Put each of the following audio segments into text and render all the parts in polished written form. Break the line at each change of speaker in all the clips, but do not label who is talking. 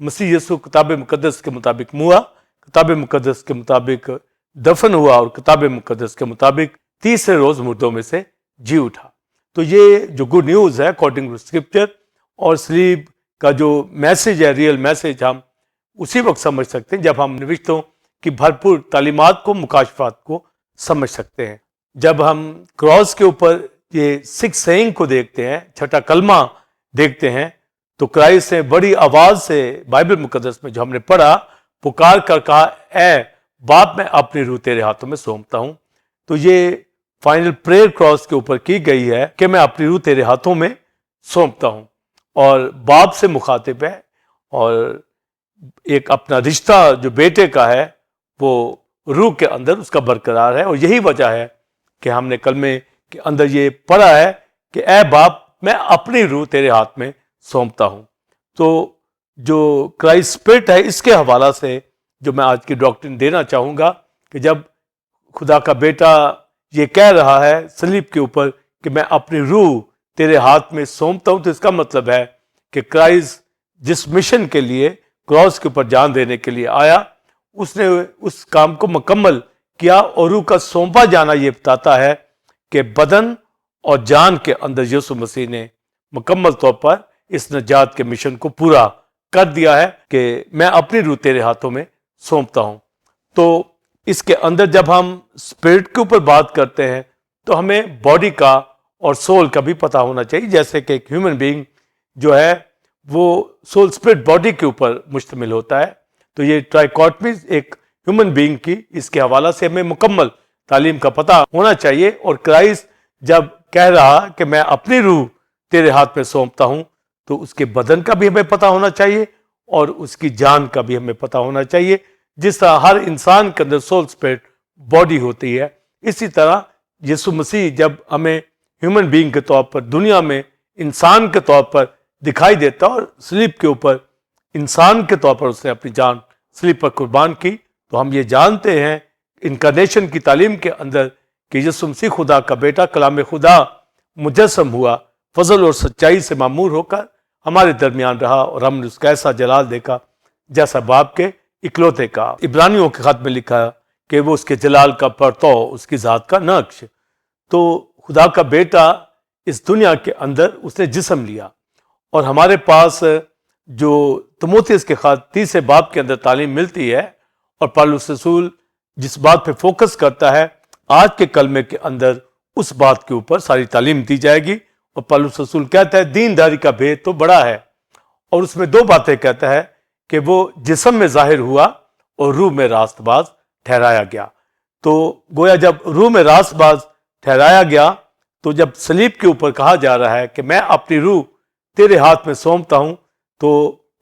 مسیح یسوع کتاب مقدس کے مطابق ہوا، کتاب مقدس کے مطابق دفن ہوا اور کتاب مقدس کے مطابق تیسرے روز مردوں میں سے جی اٹھا۔ تو یہ جو گڈ نیوز ہے اکارڈنگ ٹو اسکرپچر، اور سلیب کا جو میسج ہے، ریئل میسج، ہم اسی وقت سمجھ سکتے ہیں جب ہم نوشتوں کی بھرپور تعلیمات کو، مکاشفات کو سمجھ سکتے ہیں۔ جب ہم کراس کے اوپر یہ 6 سیئنگ کو دیکھتے ہیں، چھٹا کلمہ دیکھتے ہیں، تو کرائسٹ نے بڑی آواز سے بائبل مقدس میں جو ہم نے پڑھا، پکار کر کہا، اے باپ میں اپنی روح تیرے ہاتھوں میں سونپتا ہوں۔ تو یہ فائنل پریئر کراس کے اوپر کی گئی ہے کہ میں اپنی روح تیرے ہاتھوں میں سونپتا ہوں، اور باپ سے مخاطب ہے، اور ایک اپنا رشتہ جو بیٹے کا ہے وہ روح کے اندر اس کا برقرار ہے۔ اور یہی وجہ ہے کہ ہم نے کلمے کے اندر یہ پڑھا ہے کہ اے باپ میں اپنی روح تیرے ہاتھ میں سونپتا ہوں۔ تو جو کرائسٹ اسپرٹ ہے، اس کے حوالہ سے جو میں آج کی ڈاکٹرن دینا چاہوں گا کہ جب خدا کا بیٹا یہ کہہ رہا ہے صلیب کے اوپر کہ میں اپنی روح تیرے ہاتھ میں سونپتا ہوں، تو اس کا مطلب ہے کہ کرائسٹ جس مشن کے لیے کراس کے اوپر جان دینے کے لیے آیا، اس نے اس کام کو مکمل کیا، اور روح کا سونپا جانا یہ بتاتا ہے کہ بدن اور جان کے اندر یسوع مسیح نے مکمل طور پر اس نجات کے مشن کو پورا کر دیا ہے کہ میں اپنی روح تیرے ہاتھوں میں سونپتا ہوں۔ تو اس کے اندر جب ہم اسپرٹ کے اوپر بات کرتے ہیں تو ہمیں باڈی کا اور سول کا بھی پتہ ہونا چاہیے، جیسے کہ ایک ہیومن بینگ جو ہے وہ سول اسپرٹ باڈی کے اوپر مشتمل ہوتا ہے۔ تو یہ ٹرائیکوٹمی ایک ہیومن بینگ کی، اس کے حوالہ سے ہمیں مکمل تعلیم کا پتہ ہونا چاہیے۔ اور کرائسٹ جب کہہ رہا کہ میں اپنی روح تیرے ہاتھ میں سونپتا ہوں، تو اس کے بدن کا بھی ہمیں پتہ ہونا چاہیے اور اس کی جان کا بھی ہمیں پتہ ہونا چاہیے۔ جس طرح ہر انسان کے اندر سول اسپرٹ باڈی ہوتی ہے، اسی طرح یسوع مسیح جب ہمیں ہیومن بینگ کے طور پر دنیا میں انسان کے طور پر دکھائی دیتا، اور صلیب کے اوپر انسان کے طور پر اس نے اپنی جان صلیب پر قربان کی، تو ہم یہ جانتے ہیں انکارنیشن کی تعلیم کے اندر کہ یسوع مسیح خدا کا بیٹا، کلام خدا مجسم ہوا، فضل اور سچائی سے معمور ہو کر ہمارے درمیان رہا، اور ہم نے اس کا ایسا جلال دیکھا جیسا باپ کے اکلوتے کا۔ عبرانیوں کے خط میں لکھا کہ وہ اس کے جلال کا پرتو، اس کی ذات کا نقش۔ تو خدا کا بیٹا اس دنیا کے اندر اس نے جسم لیا، اور ہمارے پاس جو تموتھیوس کے خط 30 باب کے اندر تعلیم ملتی ہے، اور پالوس رسول جس بات پہ فوکس کرتا ہے، آج کے کلمے کے اندر اس بات کے اوپر ساری تعلیم دی جائے گی۔ اور پالوس رسول کہتا ہے دینداری کا بھید تو بڑا ہے، اور اس میں 2 باتیں کہتا ہے کہ وہ جسم میں ظاہر ہوا اور روح میں راست باز ٹھہرایا گیا۔ تو گویا جب روح میں راست باز ٹھہرایا گیا، تو جب صلیب کے اوپر کہا جا رہا ہے کہ میں اپنی روح تیرے ہاتھ میں سونپتا ہوں، تو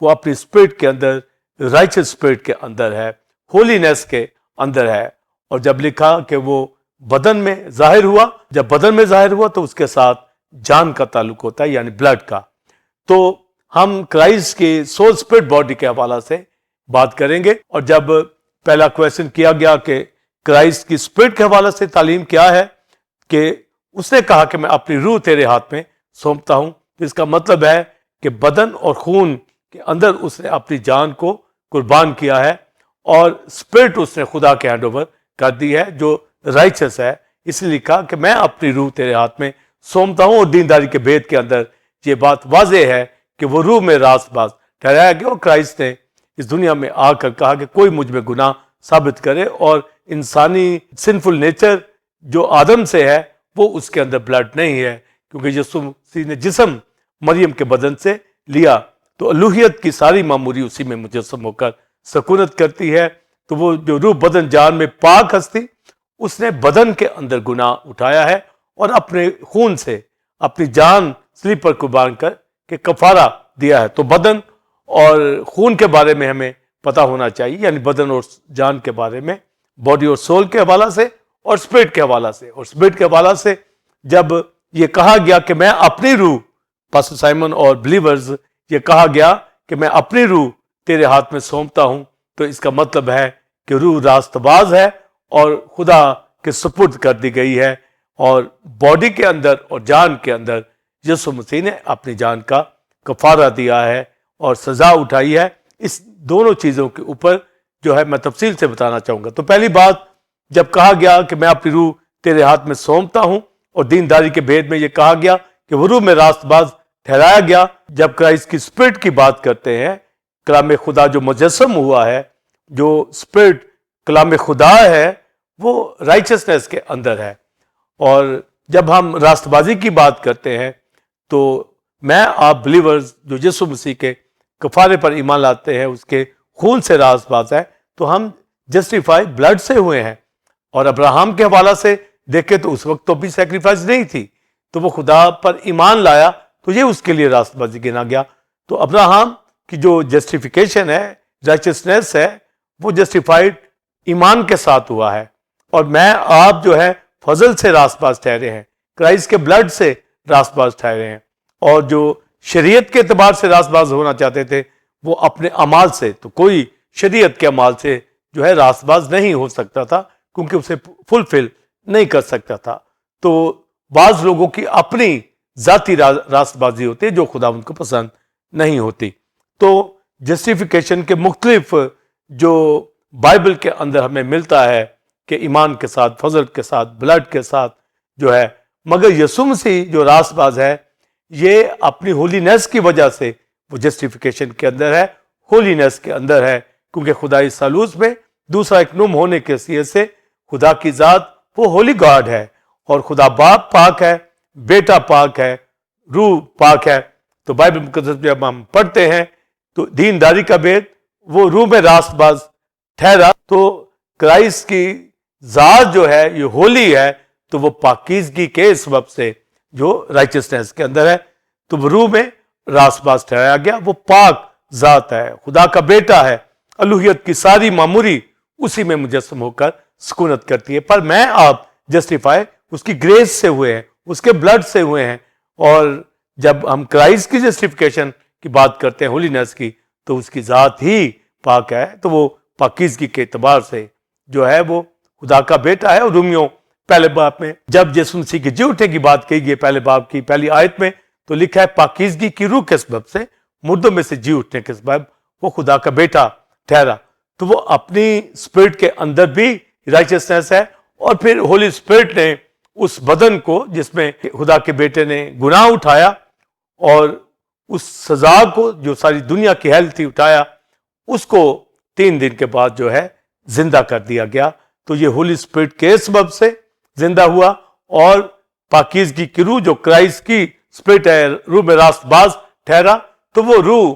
وہ اپنی اسپرٹ کے اندر، رائچس اسپرٹ کے اندر ہے، ہولینس کے اندر ہے۔ اور جب لکھا کہ وہ بدن میں ظاہر ہوا، جب بدن میں ظاہر ہوا تو اس کے ساتھ جان کا تعلق ہوتا ہے، یعنی بلڈ کا۔ تو ہم کرائسٹ کی سول اسپرٹ باڈی کے حوالہ سے بات کریں گے، اور جب پہلا کویسچن کیا گیا کہ کرائسٹ کی اسپرٹ کے حوالہ سے تعلیم کیا ہے، کہ اس نے کہا کہ میں اپنی روح تیرے ہاتھ میں سونپتا ہوں، تو اس کا مطلب ہے کہ بدن اور خون کے اندر اس نے اپنی جان کو قربان کیا ہے، اور اسپرٹ اس نے خدا کے ہینڈ اوور کر دی ہے جو رائچس ہے۔ اس لیے لکھا کہ میں اپنی روح تیرے ہاتھ میں سونپتا ہوں، اور دینداری کے بھید کے اندر یہ بات واضح ہے کہ وہ روح میں راست باز ٹھہرایا گیا، اور کرائسٹ نے اس دنیا میں آ کر کہا کہ کوئی مجھ میں گناہ ثابت کرے، اور انسانی سنفل نیچر جو آدم سے ہے وہ اس کے اندر بلڈ نہیں ہے، کیونکہ یسوع مسیح نے جسم مریم کے بدن سے لیا، تو الوہیت کی ساری معموری اسی میں مجسم ہو کر سکونت کرتی ہے۔ تو وہ جو روح بدن جان میں پاک ہستی، اس نے بدن کے اندر گناہ اٹھایا ہے، اور اپنے خون سے اپنی جان صلیب پر قربان کر کے کفارہ دیا ہے۔ تو بدن اور خون کے بارے میں ہمیں پتہ ہونا چاہیے، یعنی بدن اور جان کے بارے میں، باڈی اور سول کے حوالہ سے، اور اسپرٹ کے حوالہ سے۔ اور اسپرٹ کے حوالہ سے جب یہ کہا گیا کہ میں اپنی روح، پاسٹر سائمن اور بلیورز، یہ کہا گیا کہ میں اپنی روح تیرے ہاتھ میں سونپتا ہوں، تو اس کا مطلب ہے کہ روح راست باز ہے اور خدا کے سپرد کر دی گئی ہے، اور باڈی کے اندر اور جان کے اندر یسوع مسیح نے اپنی جان کا کفارہ دیا ہے اور سزا اٹھائی ہے، اس دونوں چیزوں کے اوپر جو ہے میں تفصیل سے بتانا چاہوں گا۔ تو پہلی بات، جب کہا گیا کہ میں اپنی روح تیرے ہاتھ میں سونپتا ہوں، اور دینداری کے بھید میں یہ کہا گیا کہ وہ روح میں راست باز ٹھہرایا گیا، جب کرائسٹ کی اسپرٹ کی بات کرتے ہیں، کلام خدا جو مجسم ہوا ہے، جو اسپرٹ کلام خدا ہے، وہ رائچسنس کے اندر ہے۔ اور جب ہم راست بازی کی بات کرتے ہیں تو میں آپ بلیورز جو یسوع مسیح کے کفارے پر ایمان لاتے ہیں، اس کے خون سے راست باز ہے، تو ہم جسٹیفائی بلڈ سے ہوئے ہیں۔ اور ابراہم کے حوالہ سے دیکھیں تو اس وقت تو بھی سیکریفائس نہیں تھی، تو وہ خدا پر ایمان لایا تو یہ اس کے لیے راست بازی گنا گیا۔ تو ابراہم کی جو جسٹیفیکیشن ہے، رائچسنس ہے، وہ جسٹیفائڈ ایمان کے ساتھ ہوا ہے۔ اور میں آپ جو ہے فضل سے راست باز ٹھہرے ہیں، کرائسٹ کے بلڈ سے راست باز ٹھہرے ہیں۔ اور جو شریعت کے اعتبار سے راست باز ہونا چاہتے تھے، وہ اپنے اعمال سے، تو کوئی شریعت کے اعمال سے جو ہے راست باز نہیں ہو سکتا تھا، کیونکہ اسے فلفل نہیں کر سکتا تھا۔ تو بعض لوگوں کی اپنی ذاتی راست بازی ہوتی ہے جو خدا ان کو پسند نہیں ہوتی۔ تو جسٹیفیکیشن کے مختلف جو بائبل کے اندر ہمیں ملتا ہے کہ ایمان کے ساتھ، فضل کے ساتھ، بلڈ کے ساتھ جو ہے، مگر یسوع مسیح جو راست باز ہے، یہ اپنی ہولینس کی وجہ سے وہ جسٹیفیکیشن کے اندر ہے، ہولینس کے اندر ہے، کیونکہ خدائی ثالوث میں دوسرا ایک نم ہونے کے حیثیت سے خدا کی ذات وہ ہولی گاڈ ہے، اور خدا باپ پاک ہے، بیٹا پاک ہے، روح پاک ہے۔ تو بائبل مقدس میں جب ہم پڑھتے ہیں تو دینداری کا بھید، وہ روح میں راست باز ٹھہرا، تو کرائسٹ کی ذات جو ہے یہ ہولی ہے، تو وہ پاکیزگی کے سبب سے جو رائچسنس کے اندر ہے، تو وہ روح میں راست باز ٹھہرایا گیا۔ وہ پاک ذات ہے، خدا کا بیٹا ہے، الوہیت کی ساری معموری اسی میں مجسم ہو کر سکونت کرتی ہے۔ پر میں آپ جسٹیفائی اس کی گریس سے ہوئے ہیں، اس کے بلڈ سے ہوئے ہیں۔ اور جب ہم کرائسٹ کی جسٹیفیکیشن کی بات کرتے ہیں، ہولینس کی، تو اس کی ذات ہی پاک ہے، تو وہ پاکیزگی کے اعتبار سے جو ہے وہ خدا کا بیٹا ہے۔ اور رومیوں پہلے باب میں جب یسوع مسیح کے جی اٹھنے کی بات کہی گئی، پہلے باب کی پہلی آیت میں، تو لکھا ہے پاکیزگی کی روح کے سبب سے، مردوں میں سے جی اٹھنے کے سبب وہ خدا کا بیٹا ٹھہرا۔ تو وہ اپنی اسپرٹ کے اندر بھی رائچسنس ہے، اور پھر ہولی اسپرٹ نے اس بدن کو جس میں خدا کے بیٹے نے گناہ اٹھایا، اور اس سزا کو جو ساری دنیا کی حل تھی اٹھایا، اس کو 3 دن کے بعد جو ہے زندہ کر دیا گیا۔ تو یہ ہولی اسپرٹ کے سبب سے زندہ ہوا، اور پاکیزگی کی روح جو کرائسٹ کی اسپرٹ ہے، روح میں راست باز ٹھہرا، تو وہ روح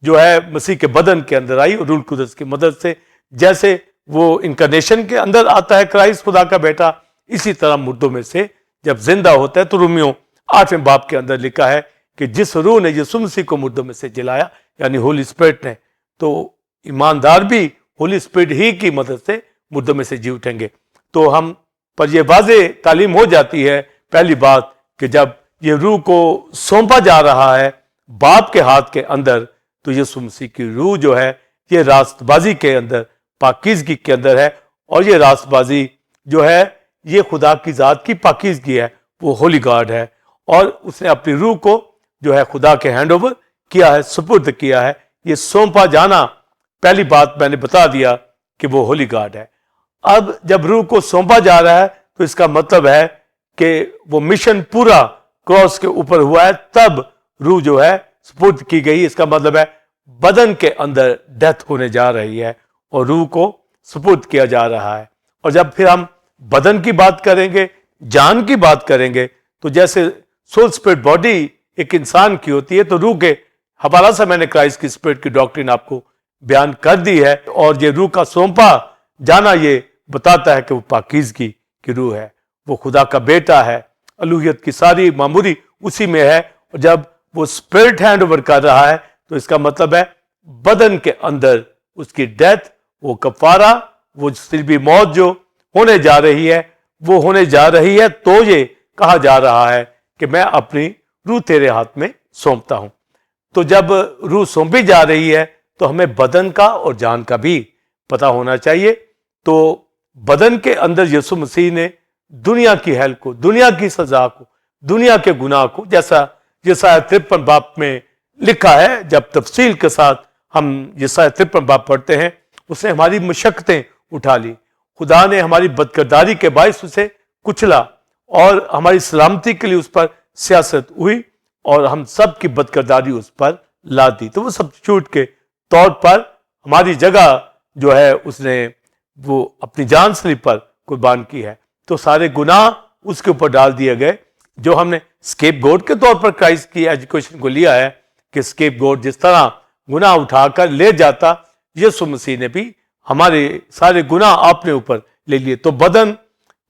جو ہے مسیح کے بدن کے اندر آئی، اور روح القدس کی مدد سے، جیسے وہ انکارنیشن کے اندر آتا ہے کرائسٹ خدا کا بیٹا، اسی طرح مردوں میں سے جب زندہ ہوتا ہے۔ تو رومیوں 8ویں باب کے اندر لکھا ہے کہ جس روح نے یسوع مسیح کو مردوں میں سے جلایا، یعنی ہولی اسپرٹ نے، تو ایماندار بھی ہولی اسپرٹ ہی کی مدد سے مردوں میں سے جی اٹھیں گے۔ تو ہم پر یہ واضح تعلیم ہو جاتی ہے، پہلی بات، کہ جب یہ روح کو سونپا جا رہا ہے باپ کے ہاتھ کے اندر، تو یسوع مسیح کی روح جو ہے یہ راست بازی کے اندر، پاکیزگی کے اندر ہے، اور یہ راست بازی جو ہے یہ خدا کی ذات کی پاکیزگی ہے، وہ ہولی گاڈ ہے، اور اس نے اپنی روح کو جو ہے خدا کے ہینڈ اوور کیا ہے، سپرد کیا ہے۔ یہ سونپا جانا، پہلی بات میں نے بتا دیا کہ وہ ہولی گاڈ ہے۔ اب جب روح کو سونپا جا رہا ہے تو اس کا مطلب ہے کہ وہ مشن پورا کراس کے اوپر ہوا ہے، تب روح جو ہے سپرد کی گئی۔ اس کا مطلب ہے بدن کے اندر ڈیتھ ہونے جا رہی ہے، اور روح کو سپرد کیا جا رہا ہے۔ اور جب پھر ہم بدن کی بات کریں گے، جان کی بات کریں گے، تو جیسے سول اسپرٹ باڈی ایک انسان کی ہوتی ہے، تو روح کے حوالہ سے میں نے کرائسٹ کی اسپرٹ کی ڈاکٹرین آپ کو بیان کر دی ہے، اور یہ روح کا سونپا جانا یہ بتاتا ہے کہ وہ پاکیزگی کی روح ہے، وہ خدا کا بیٹا ہے، الوہیت کی ساری معموری اسی میں ہے۔ اور جب وہ اسپرٹ ہینڈ اوور کر رہا ہے تو اس کا مطلب ہے بدن کے اندر اس کی ڈیتھ، وہ کفارہ، وہ صلیبی موت جو ہونے جا رہی ہے، وہ ہونے جا رہی ہے۔ تو یہ کہا جا رہا ہے کہ میں اپنی روح تیرے ہاتھ میں سونپتا ہوں۔ تو جب روح سونپی جا رہی ہے تو ہمیں بدن کا اور جان کا بھی پتہ ہونا چاہیے۔ تو بدن کے اندر یسوع مسیح نے دنیا کی حل کو، دنیا کی سزا کو، دنیا کے گناہ کو، جیسا 53 باب میں لکھا ہے، جب تفصیل کے ساتھ ہم یسایا 53 باب پڑھتے ہیں، اس نے ہماری مشقتیں اٹھا لی، خدا نے ہماری بدکرداری کے باعث اسے کچلا اور ہماری سلامتی کے لیے اس پر سیاست ہوئی اور ہم سب کی بدکرداری اس پر لا دی، تو وہ سبسٹیٹیوٹ کے طور پر ہماری جگہ جو ہے اس نے وہ اپنی جان سلیب پر قربان کی ہے، تو سارے گناہ اس کے اوپر ڈال دیے گئے۔ جو ہم نے اسکیپ گوڈ کے طور پر کرائسٹ کی ایجوکیشن کو لیا ہے کہ اسکیپ گوڈ جس طرح گناہ اٹھا کر لے جاتا، یسوع مسیح نے بھی ہمارے سارے گناہ اپنے اوپر لے لیے۔ تو بدن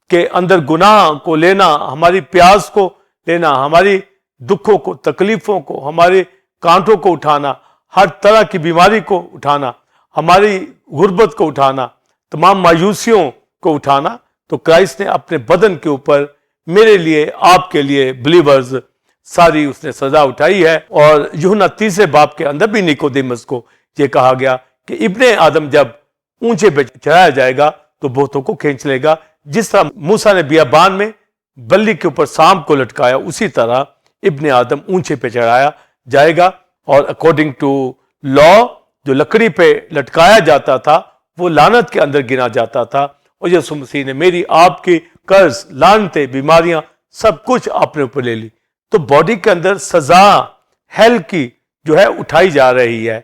کے اندر گناہ کو لینا، ہماری پیاس کو لینا، ہماری دکھوں کو، تکلیفوں کو، ہمارے کانٹوں کو اٹھانا، ہر طرح کی بیماری کو اٹھانا، ہماری غربت کو اٹھانا، تمام مایوسیوں کو اٹھانا، تو کرائسٹ نے اپنے بدن کے اوپر میرے لیے، آپ کے لیے، بلیورز ساری اس نے سزا اٹھائی ہے۔ اور یوحنا 30 باب کے اندر بھی نیکودیمس کو یہ کہا گیا کہ ابن آدم جب اونچے پہ چڑھایا جائے گا تو بہتوں کو کھینچ لے گا، جس طرح موسیٰ نے بیابان میں بلی کے اوپر سانپ کو لٹکایا، اسی طرح ابن آدم اونچے پہ چڑھایا جائے گا، اور اکارڈنگ ٹو لا جو لکڑی پہ لٹکایا جاتا تھا وہ لعنت کے اندر گنا جاتا تھا، اور یسوع مسیح نے میری آپ کی قرض، لعنتیں، بیماریاں سب کچھ اپنے اوپر لے لی۔ تو باڈی کے اندر سزا ہیل کی جو ہے اٹھائی جا رہی ہے،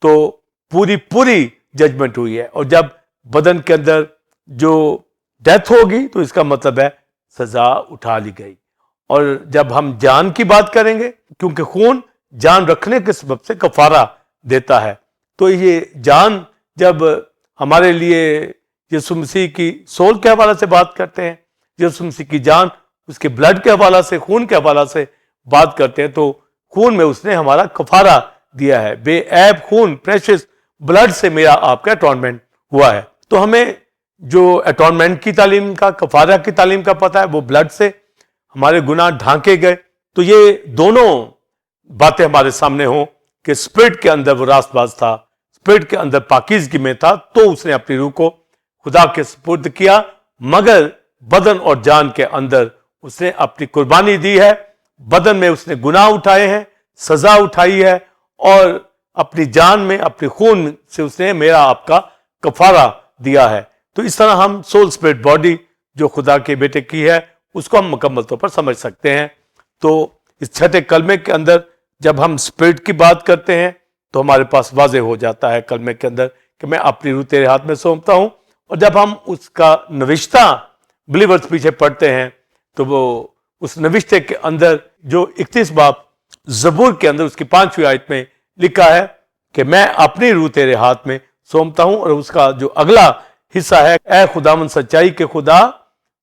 تو پوری ججمنٹ ہوئی ہے، اور جب بدن کے اندر جو ڈیتھ ہوگی تو اس کا مطلب ہے سزا اٹھا لی گئی۔ اور جب ہم جان کی بات کریں گے، کیونکہ خون جان رکھنے کے سبب سے کفارہ دیتا ہے، تو یہ جان جب ہمارے لیے یسوع مسیح کی سول کے حوالے سے بات کرتے ہیں، یسوع مسیح کی جان اس کے بلڈ کے حوالے سے، خون کے حوالے سے بات کرتے ہیں، تو خون میں اس نے ہمارا کفارہ دیا ہے، بے عیب خون، پریشس بلڈ سے میرا آپ کا اٹونمنٹ ہوا ہے۔ تو ہمیں جو اٹونمنٹ کی تعلیم کا، کفارہ کی تعلیم کا پتہ ہے، وہ بلڈ سے ہمارے گناہ ڈھانکے گئے، تو یہ دونوں باتیں ہمارے سامنے ہوں کہ اسپرٹ کے اندر وہ راست باز تھا، اسپرٹ کے اندر پاکیزگی میں تھا، تو اس نے اپنی روح کو خدا کے سپرد کیا، مگر بدن اور جان کے اندر اس نے اپنی قربانی دی ہے، بدن میں اس نے گناہ اٹھائے ہیں، سزا اٹھائی ہے، اور اپنی جان میں، اپنی خون سے اس نے میرا آپ کا کفارہ دیا ہے۔ تو اس طرح ہم سول اسپرٹ باڈی جو خدا کے بیٹے کی ہے اس کو ہم مکمل طور پر سمجھ سکتے ہیں۔ تو اس چھٹے کلمے کے اندر جب ہم اسپرٹ کی بات کرتے ہیں تو ہمارے پاس واضح ہو جاتا ہے کلمے کے اندر کہ میں اپنی روح تیرے ہاتھ میں سونپتا ہوں، اور جب ہم اس کا نوشتہ بلیورز پیچھے پڑھتے ہیں تو وہ اس نوشتے کے اندر جو 31 باب زبور کے اندر اس کی 5ویں آیت میں لکھا ہے کہ میں اپنی روح تیرے ہاتھ میں سونپتا ہوں، اور اس کا جو اگلا حصہ ہے، اے خداوند سچائی کے خدا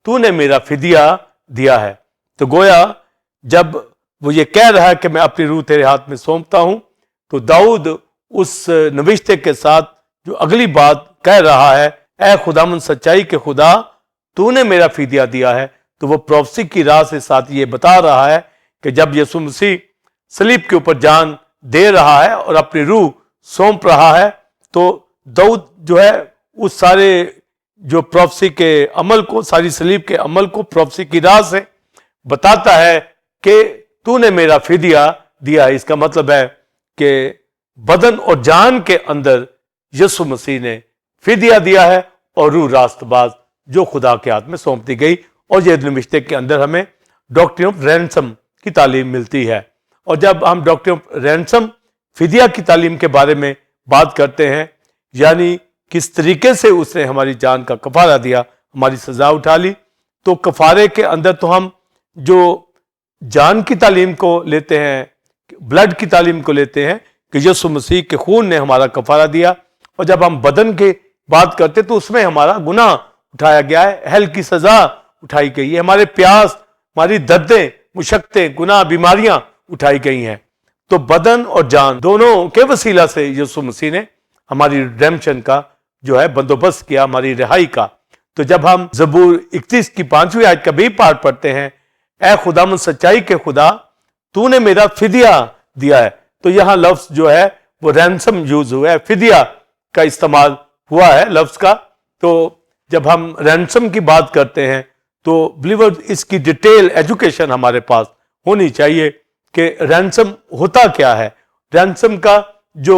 تو نے میرا فدیہ دیا ہے۔ تو گویا جب وہ یہ کہہ رہا ہے کہ میں اپنی روح تیرے ہاتھ میں سونپتا ہوں، تو داؤد اس نوشتے کے ساتھ جو اگلی بات کہہ رہا ہے، اے خداوند سچائی کے خدا تو نے میرا فدیہ دیا ہے، تو وہ پروفیسی کی راہ سے ساتھ یہ بتا رہا ہے کہ جب یسوع مسیح صلیب کے اوپر جان دے رہا ہے اور اپنی روح سونپ رہا ہے، تو داؤد جو ہے اس سارے جو پروفیسی کے عمل کو، ساری صلیب کے عمل کو پروفیسی کی راہ سے بتاتا ہے کہ تو نے میرا فدیہ دیا ہے۔ اس کا مطلب ہے کہ بدن اور جان کے اندر یسوع مسیح نے فدیہ دیا ہے، اور روح راست باز جو خدا کے ہاتھ میں سونپ دی گئی۔ اور یہ نوشتے کے اندر ہمیں ڈاکٹرن آف رینسم کی تعلیم ملتی ہے، اور جب ہم ڈاکٹرن آف رینسم، فدیہ کی تعلیم کے بارے میں بات کرتے ہیں، یعنی کس طریقے سے اس نے ہماری جان کا کفارہ دیا، ہماری سزا اٹھا لی، تو کفارے کے اندر تو ہم جو جان کی تعلیم کو لیتے ہیں، بلڈ کی تعلیم کو لیتے ہیں کہ یسوع مسیح کے خون نے ہمارا کفارہ دیا، اور جب ہم بدن کی بات کرتے تو اس میں ہمارا گناہ اٹھایا گیا ہے، ہیل کی سزا اٹھائی گئی ہے، ہمارے پیاس، ہماری دردیں، مشقتیں، گناہ، بیماریاں اٹھائی گئی ہیں۔ تو بدن اور جان دونوں کے وسیلہ سے یسوع مسیح نے ہماری ریڈیمپشن کا جو ہے بندوبست کیا، ہماری رہائی کا۔ تو جب ہم زبور 31 کی 5ویں آیت کا بھی پارٹ پڑھتے ہیں، اے خداوند سچائی کے خدا تو نے میرا فدیہ دیا ہے، تو یہاں لفظ جو ہے وہ رینسم یوز ہوا ہے، فدیہ کا استعمال ہوا ہے لفظ کا۔ تو جب ہم رینسم کی بات کرتے ہیں تو بلیور اس کی ڈیٹیل ایجوکیشن ہمارے پاس ہونی چاہیے کہ رینسم ہوتا کیا ہے، رینسم کا جو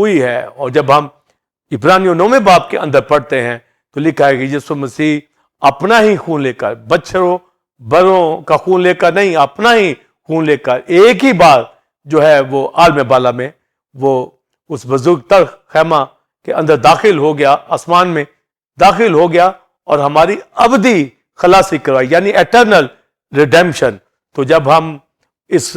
ہوئی ہے. اور جب ہم عبرانیوں 9 باب کے اندر پڑھتے ہیں تو لکھا ہے کہ یسوع مسیح اپنا ہی خون لے کر، بچھڑوں بروں کا خون لے کر نہیں، اپنا ہی خون لے کر ایک ہی بار جو ہے وہ عالم بالا میں وہ اس بزرگ تر خیمہ کے اندر داخل ہو گیا، آسمان میں داخل ہو گیا اور ہماری ابدی خلاصی کروائی، یعنی ایٹرنل ریڈیمشن. تو جب ہم اس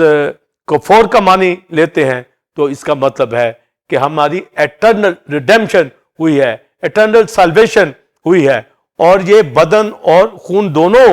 کو فور کا معنی لیتے ہیں تو اس کا مطلب ہے کہ ہماری ایٹرنل ریڈیمشن ہوئی ہے، ایٹرنل سالویشن ہوئی ہے. اور یہ بدن اور خون دونوں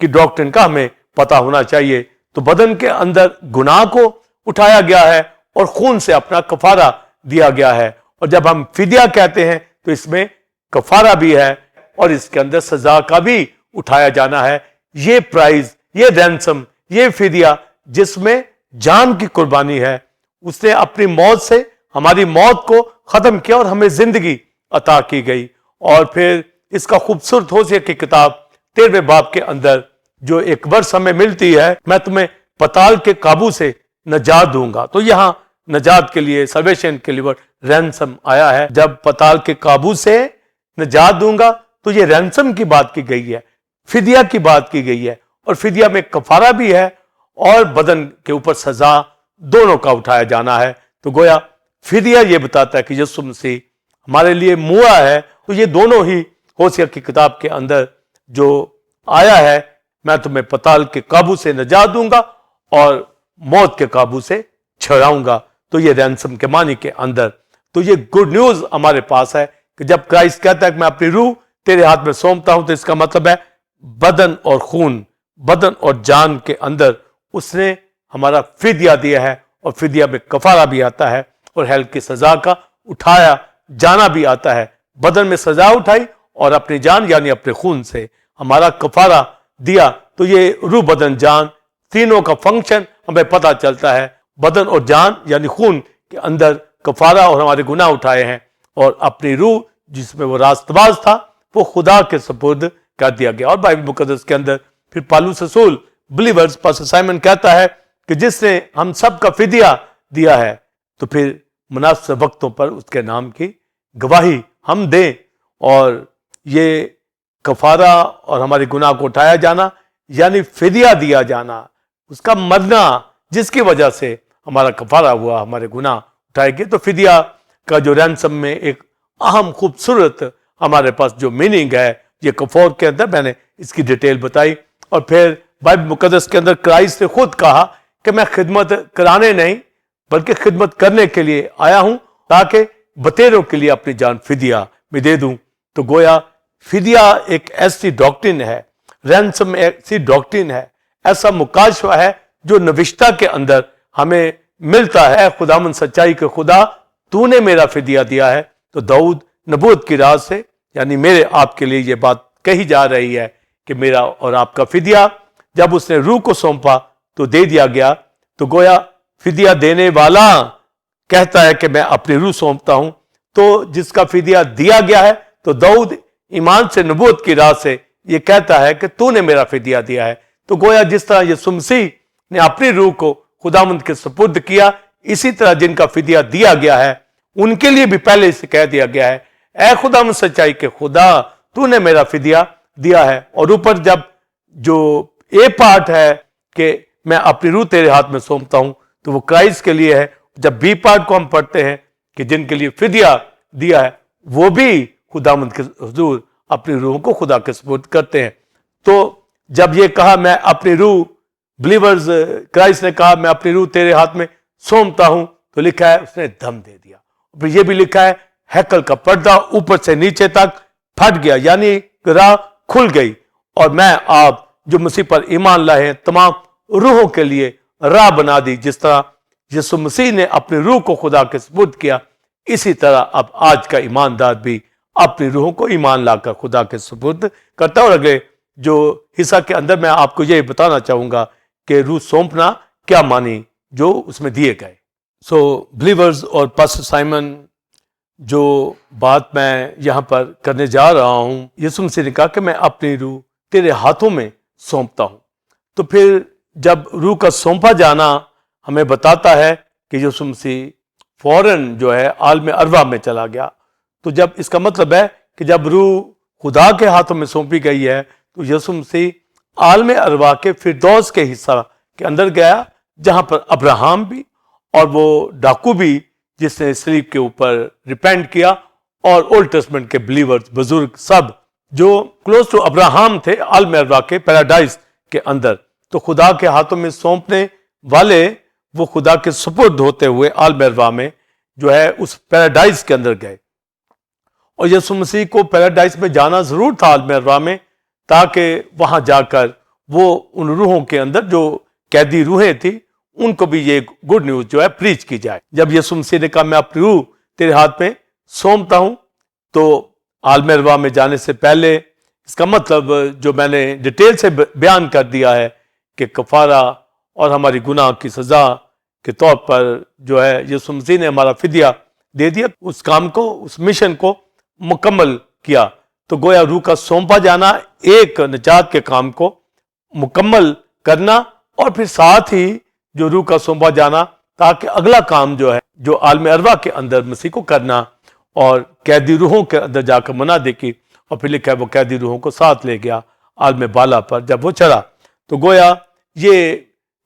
کی ڈاکٹرن کا ہمیں پتہ ہونا چاہیے. تو بدن کے اندر گناہ کو اٹھایا گیا ہے اور خون سے اپنا کفارہ دیا گیا ہے. اور جب ہم فدیہ کہتے ہیں تو اس میں کفارہ بھی ہے اور اس کے اندر سزا کا بھی اٹھایا جانا ہے. یہ پرائز، یہ رینسم، یہ فدیہ جس میں جان کی قربانی ہے. اس نے اپنی موت سے ہماری موت کو ختم کیا اور ہمیں زندگی عطا کی گئی. اور پھر اس کا خوبصورت ہوسیہ کی کتاب 13 باب کے اندر جو ایک ورس ہمیں ملتی ہے، میں تمہیں پتال کے قابو سے نجات دوں گا. تو یہاں نجات کے لیے، سلویشن کے لیے رینسم آیا ہے. جب پتال کے قابو سے نجات دوں گا تو یہ رینسم کی بات کی گئی ہے، فدیہ کی بات کی گئی ہے. اور فدیہ میں کفارہ بھی ہے اور بدن کے اوپر سزا دونوں کا اٹھایا جانا ہے. تو گویا فدیہ یہ بتاتا ہے کہ یسوع مسیح ہمارے لیے موا ہے. تو یہ دونوں ہی ہوسیہ کی کتاب کے اندر جو آیا ہے، میں تمہیں پتال کے قابو سے نجات دوں گا اور موت کے قابو سے چھڑاؤں گا. تو یہ رینسم کے معنی کے اندر تو یہ گڈ نیوز ہمارے پاس ہے کہ جب کرائسٹ کہتا ہے کہ میں اپنی روح تیرے ہاتھ میں سونپتا ہوں، تو اس کا مطلب ہے بدن اور خون، بدن اور جان کے اندر اس نے ہمارا فدیہ دیا ہے. اور فدیہ میں کفارہ بھی آتا ہے اور ہیل کی سزا کا اٹھایا جانا بھی آتا ہے. بدن میں سزا اٹھائی اور اپنی جان یعنی اپنے خون سے ہمارا کفارہ دیا. تو یہ روح، بدن، جان تینوں کا فنکشن ہمیں پتہ چلتا ہے. بدن اور جان یعنی خون کے اندر کفارہ اور ہمارے گناہ اٹھائے ہیں، اور اپنی روح جس میں وہ راست باز تھا وہ خدا کے سپرد کر دیا گیا. اور بائبل مقدس کے اندر پھر پالوس رسول بلیورز پاسٹر سائمن کہتا ہے کہ جس نے ہم سب کا فدیہ دیا ہے تو پھر مناسب وقتوں پر اس کے نام کی گواہی ہم دیں. اور یہ کفارہ اور ہمارے گناہ کو اٹھایا جانا یعنی فدیہ دیا جانا، اس کا مرنا جس کی وجہ سے ہمارا کفارہ ہوا، ہمارے گناہ اٹھائے گئے. تو فدیہ کا جو رینسم میں ایک اہم خوبصورت ہمارے پاس جو میننگ ہے، یہ کفور کے اندر میں نے اس کی ڈیٹیل بتائی. اور پھر بائبل مقدس کے اندر کرائسٹ نے خود کہا کہ میں خدمت کرانے نہیں بلکہ خدمت کرنے کے لیے آیا ہوں تاکہ بتیروں کے لیے اپنی جان فدیہ میں دے دوں. تو گویا فدیہ ایک ایسی ڈاکٹرن ہے، رینسم ایسی ڈاکٹرن ہے، ایسا مکاشفہ ہے جو نوشتہ کے اندر ہمیں ملتا ہے. خداوند سچائی کے خدا، تو نے میرا فدیہ دیا ہے. تو داؤد نبوت کی راز سے یعنی میرے آپ کے لیے یہ بات کہی جا رہی ہے کہ میرا اور آپ کا فدیہ جب اس نے روح کو سونپا تو دے دیا گیا. تو گویا فدیہ دینے والا کہتا ہے کہ میں اپنی روح سونپتا ہوں. تو جس کا فدیہ دیا گیا ہے، تو داؤد ایمان سے نبوت کی راز سے یہ کہتا ہے کہ تو نے میرا فدیہ دیا ہے. تو گویا جس طرح یسوع مسیح نے اپنی روح کو خداوند کے سپرد کیا، اسی طرح جن کا فدیہ دیا گیا ہے ان کے لیے بھی پہلے سے کہہ دیا گیا ہے، اے خداوند سچائی کے خدا، تو نے میرا فدیہ دیا ہے. اور اوپر جب جو اے پارٹ ہے کہ میں اپنی روح تیرے ہاتھ میں سونپتا ہوں، تو وہ کرائسٹ کے لیے ہے. جب بی پارٹ کو ہم پڑھتے ہیں کہ جن کے لیے فدیہ دیا ہے وہ بھی خداوند کے حضور اپنی روحوں کو خدا کے سپرد کرتے ہیں. تو جب یہ کہا میں اپنی روح، بلیورز کرائسٹ نے کہا میں اپنی روح تیرے ہاتھ میں سونپتا ہوں، تو لکھا ہے اس نے دم دے دیا. پھر یہ بھی لکھا ہے ہیکل کا پردہ اوپر سے نیچے تک پھٹ گیا، یعنی راہ کھل گئی. اور میں آپ جو مسیح پر ایمان لائے ہیں تمام روحوں کے لیے راہ بنا دی. جس طرح یسوع مسیح نے اپنی روح کو خدا کے سپرد کیا، اسی طرح اب آج کا ایماندار بھی اپنی روحوں کو ایمان لا کر خدا کے سپرد کرتا ہے. اور اگلے جو حصہ کے اندر میں آپ کو یہ بتانا چاہوں گا کہ روح سونپنا کیا معنی جو اس میں دیے گئے. سو بلیورز اور پاسٹر سائمن جو بات میں یہاں پر کرنے جا رہا ہوں، یسوع مسیح نے کہا کہ میں اپنی روح تیرے ہاتھوں میں سونپتا ہوں. تو پھر جب روح کا سونپا جانا ہمیں بتاتا ہے کہ یسوع مسیح فوراً جو ہے عالم ارواح میں چلا گیا. تو جب اس کا مطلب ہے کہ جب روح خدا کے ہاتھوں میں سونپی گئی ہے تو یسوع مسیح عالم ارواح کے فردوس کے حصہ کے اندر گیا, جہاں پر ابراہم بھی اور وہ ڈاکو بھی جس نے صلیب کے اوپر ریپینٹ کیا, اور اولڈ ٹیسٹمنٹ کے بلیورز بزرگ سب جو کلوز ٹو ابراہم تھے عالم ارواح کے پیراڈائز کے اندر, تو خدا کے ہاتھوں میں سونپنے والے وہ خدا کے سپرد ہوتے ہوئے عالم ارواح میں جو ہے اس پیراڈائز کے اندر گئے. اور یسوع مسیح کو پیراڈائز میں جانا ضرور تھا عالم ارواح میں, تاکہ وہاں جا کر وہ ان روحوں کے اندر جو قیدی روحیں تھیں ان کو بھی یہ گڈ نیوز جو ہے پریچ کی جائے. جب یسوع مسیح نے کہا میں اپنی روح تیرے ہاتھ میں سونپتا ہوں, تو عالم ارواح میں جانے سے پہلے اس کا مطلب جو میں نے ڈیٹیل سے بیان کر دیا ہے کہ کفارہ اور ہماری گناہ کی سزا کے طور پر جو ہے یسوع مسیح نے ہمارا فدیہ دے دیا, اس کام کو, اس مشن کو مکمل کیا. تو گویا روح کا سونپا جانا ایک نجات کے کام کو مکمل کرنا, اور پھر ساتھ ہی جو روح کا سونپا جانا تاکہ اگلا کام جو ہے جو عالم ارواح کے اندر مسیح کو کرنا, اور قیدی روحوں کے اندر جا کر منادی کی, اور پھر لکھا ہے وہ قیدی روحوں کو ساتھ لے گیا عالم بالا پر جب وہ چڑھا. تو گویا یہ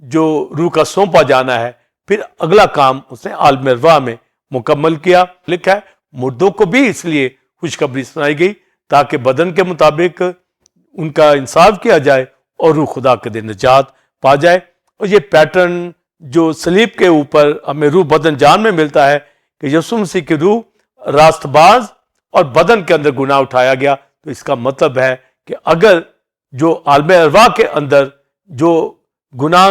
جو روح کا سونپا جانا ہے پھر اگلا کام اس نے عالم ارواح میں مکمل کیا. لکھا ہے مردوں کو بھی اس لیے خوشخبری سنائی گئی تاکہ بدن کے مطابق ان کا انصاف کیا جائے اور روح خدا کے دن نجات پا جائے. اور یہ پیٹرن جو صلیب کے اوپر ہمیں روح بدن جان میں ملتا ہے کہ یسوع مسیح کی روح راست باز اور بدن کے اندر گناہ اٹھایا گیا, تو اس کا مطلب ہے کہ اگر جو عالم ارواح کے اندر جو گناہ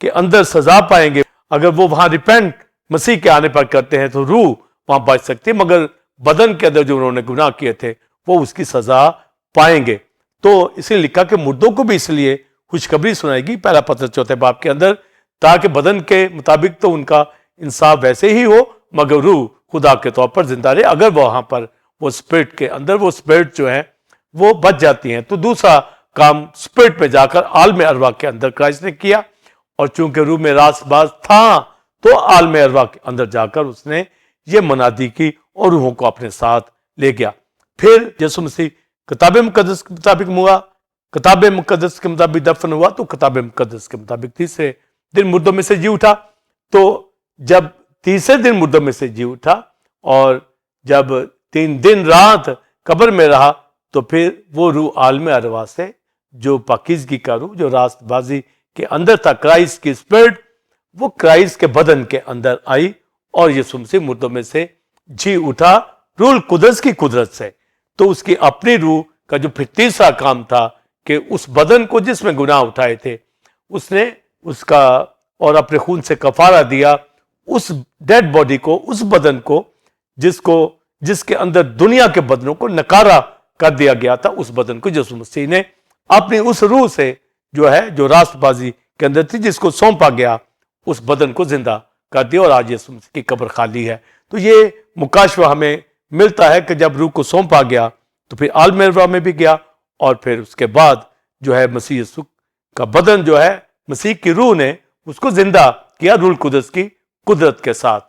کے اندر سزا پائیں گے, اگر وہ وہاں ریپینٹ مسیح کے آنے پر کرتے ہیں تو روح وہاں بچ سکتی ہے, مگر بدن کے اندر جو انہوں نے گناہ کیے تھے وہ اس کی سزا پائیں گے. تو اسی لیے لکھا کہ مردوں کو بھی اس لیے خوشخبری سنائے گی پہلا پتر چوتھے باب کے اندر, تاکہ بدن کے مطابق تو ان کا انصاف ویسے ہی ہو مگر روح خدا کے طور پر زندہ رہے, اگر وہاں پر وہ اسپرٹ کے اندر وہ اسپرٹ جو ہیں وہ بچ جاتی ہیں. تو دوسرا کام اسپرٹ میں جا کر عالم ارواح کے اندر کرائسٹ نے کیا, اور چونکہ روح میں راست باز تھا تو عالم ارواح کے اندر جا کر اس نے یہ منادی کی اور روحوں کو اپنے ساتھ لے گیا. پھر یسوع مسیح کتاب مقدس کے مطابق ہوا, کتاب مقدس کے مطابق دفن ہوا, تو کتاب مقدس کے مطابق تیسرے دن مردوں میں سے جی اٹھا. تو جب تیسرے دن مردوں میں سے جی اٹھا اور جب 3 دن رات قبر میں رہا, تو پھر وہ روح عالم ارواح سے جو پاکیزگی کا روح جو راست بازی کے اندر تھا, کرائسٹ کی اسپرٹ, وہ کرائسٹ کے بدن کے اندر آئی اور یسوع مسیح مردوں میں سے جی اٹھا روح القدس کی قدرت سے. تو اس کی اپنی روح کا جو پھر تیسرا کام تھا کہ اس بدن کو جس میں گناہ اٹھائے تھے اس نے اس کا اور اپنے خون سے کفارہ دیا, اس ڈیڈ باڈی کو, اس بدن کو جس کے اندر دنیا کے بدنوں کو نکارا کر دیا گیا تھا, اس بدن کو یسوع مسیح نے اپنی اس روح سے جو ہے جو راست بازی کے اندر تھی جس کو سونپا گیا, اس بدن کو زندہ کر دیا, اور آج یسوع مسیح کی قبر خالی ہے. تو یہ مکاشفہ ہمیں ملتا ہے کہ جب روح کو سونپا گیا تو پھر عالم ارواح میں بھی گیا, اور پھر اس کے بعد جو ہے مسیح یسوع کا بدن جو ہے مسیح کی روح نے اس کو زندہ کیا روح القدس کی قدرت کے ساتھ.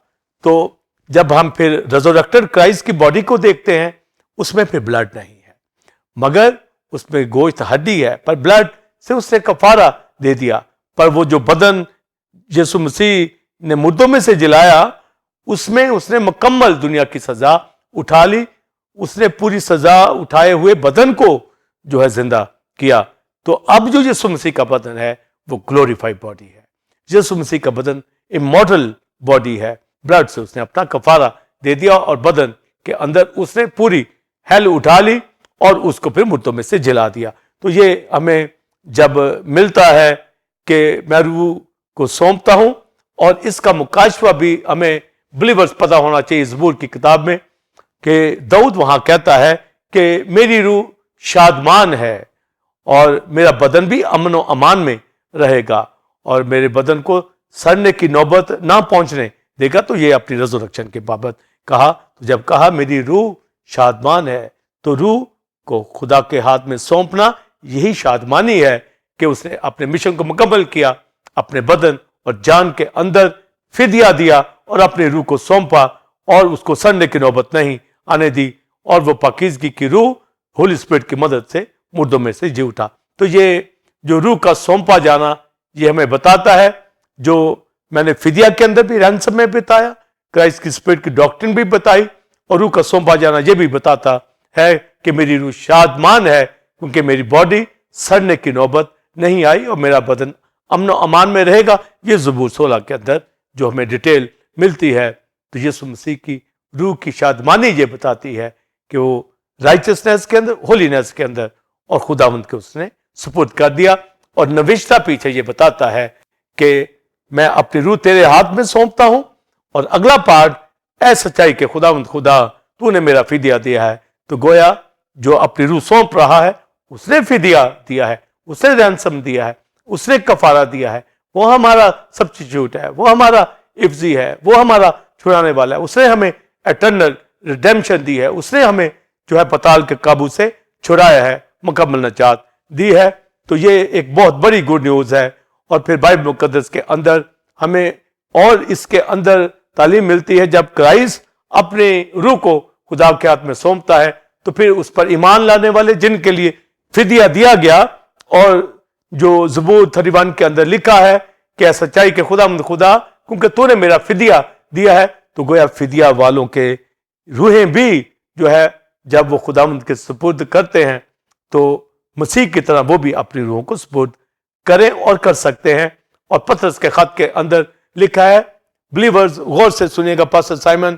تو جب ہم پھر ریزوریکٹڈ کرائسٹ کی باڈی کو دیکھتے ہیں اس میں پھر بلڈ نہیں ہے مگر اس میں گوشت ہڈی ہے, پر بلڈ سے اس نے کفارہ دے دیا. پر وہ جو بدن یسوع مسیح نے مردوں میں سے جلایا اس میں اس نے مکمل دنیا کی سزا اٹھا لی, اس نے پوری سزا اٹھائے ہوئے بدن کو جو ہے زندہ کیا. تو اب جو یسوع مسیح کا بدن ہے وہ گلوریفائڈ باڈی ہے. یسوع مسیح کا بدن امورٹل باڈی ہے, بلڈ سے اس نے اپنا کفارہ دے دیا اور بدن کے اندر اس نے پوری ہیل اٹھا لی اور اس کو پھر مردوں میں سے جلا دیا. تو یہ ہمیں جب ملتا ہے کہ میں روح کو سونپتا ہوں, اور اس کا مکاشفہ بھی ہمیں بلیورز پتہ ہونا چاہیے زبور کی کتاب میں کہ داؤد وہاں کہتا ہے کہ میری روح شادمان ہے اور میرا بدن بھی امن و امان میں رہے گا اور میرے بدن کو سڑنے کی نوبت نہ پہنچنے دے گا. تو یہ اپنی ریزریکشن کے بابت کہا. تو جب کہا میری روح شادمان ہے تو روح کو خدا کے ہاتھ میں سونپنا یہی شادمانی ہے کہ اس نے اپنے مشن کو مکمل کیا, اپنے بدن اور جان کے اندر فدیہ دیا اور اپنی روح کو سونپا اور اس کو سڑنے کی نوبت نہیں آنے دی اور وہ پاکیزگی کی روح ہولی اسپرٹ کی مدد سے مردوں میں سے جی اٹھا. تو یہ جو روح کا سونپا جانا یہ ہمیں بتاتا ہے, جو میں نے فدیہ کے اندر بھی رینسم میں بتایا, کرائسٹ کی اسپرٹ کی ڈاکٹرن بھی بتائی, اور روح کا سونپا جانا یہ بھی بتاتا ہے کہ میری روح شادمان ہے کیونکہ میری باڈی سڑنے کی نوبت نہیں آئی اور میرا بدن امن و امان میں رہے گا. یہ زبور 16 کے اندر جو ہمیں ڈیٹیل ملتی ہے. تو یسوع مسیح کی روح کی شادمانی یہ بتاتی ہے کہ وہ رائچسنس کے اندر, ہولینس کے اندر, اور خداوند کے اس نے سپرد کر دیا. اور نوشتہ پیچھے یہ بتاتا ہے کہ میں اپنی روح تیرے ہاتھ میں سونپتا ہوں. اور اگلا پارٹ, اے سچائی کے خداوند خدا تو نے میرا فدیہ دیا ہے. تو گویا جو اپنی روح سونپ رہا ہے اس نے فدیہ دیا ہے, اس نے رینسم دیا ہے, اس نے کفارہ دیا ہے. وہ ہمارا سبسٹیٹیوٹ ہے, وہ ہمارا عفضی ہے, وہ ہمارا چھڑانے والا ہے. اس نے ہمیں ایٹرنل ریڈیمشن دی ہے, اس نے ہمیں جو ہے پتال کے قابو سے چھڑایا ہے, مکمل نجات دی ہے. تو یہ ایک بہت بڑی گڈ نیوز ہے. اور پھر بائبل مقدس کے اندر ہمیں اور اس کے اندر تعلیم ملتی ہے, جب کرائسٹ اپنے روح کو خدا کے ہاتھ میں سونپتا ہے تو پھر اس پر ایمان لانے والے جن کے لیے فدیہ دیا گیا, اور جو زبور 31 کے اندر لکھا ہے کہ سچائی کے خدا کیونکہ تو نے میرا فدیہ دیا ہے, تو گویا فدیہ والوں کے روحیں بھی جو ہے جب وہ خداوند کے سپرد کرتے ہیں تو مسیح کی طرح وہ بھی اپنی روحوں کو سپرد کریں اور کر سکتے ہیں. اور پطرس کے خط کے اندر لکھا ہے, بلیورز غور سے سنیے گا, پاسٹر سائمن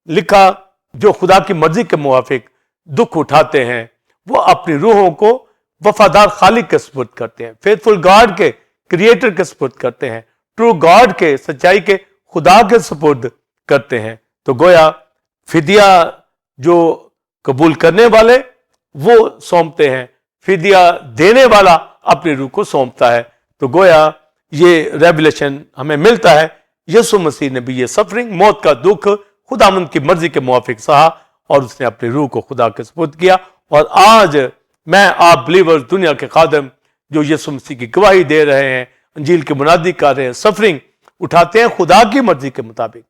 لکھا, جو خدا کی مرضی کے موافق دکھ اٹھاتے ہیں وہ اپنی روحوں کو وفادار خالق کے سپرد کرتے ہیں, فیتھفل گاڈ کے کریٹر کے سپرد کرتے ہیں, ٹرو گاڈ کے سچائی کے خدا کے سپرد کرتے ہیں. تو گویا فدیہ جو قبول کرنے والے وہ سونپتے ہیں, فدیہ دینے والا اپنی روح کو سونپتا ہے. تو گویا یہ ریویلیشن ہمیں ملتا ہے, یسوع مسیح نے بھی یہ سفرنگ, موت کا دکھ خداوند کی مرضی کے موافق سہا اور اس نے اپنی روح کو خدا کے سپرد کیا. اور آج میں آپ بلیورز دنیا کے خادم جو یسوع مسیح کی گواہی دے رہے ہیں, انجیل کی منادی کر رہے ہیں, سفرنگ اٹھاتے ہیں خدا کی مرضی کے مطابق,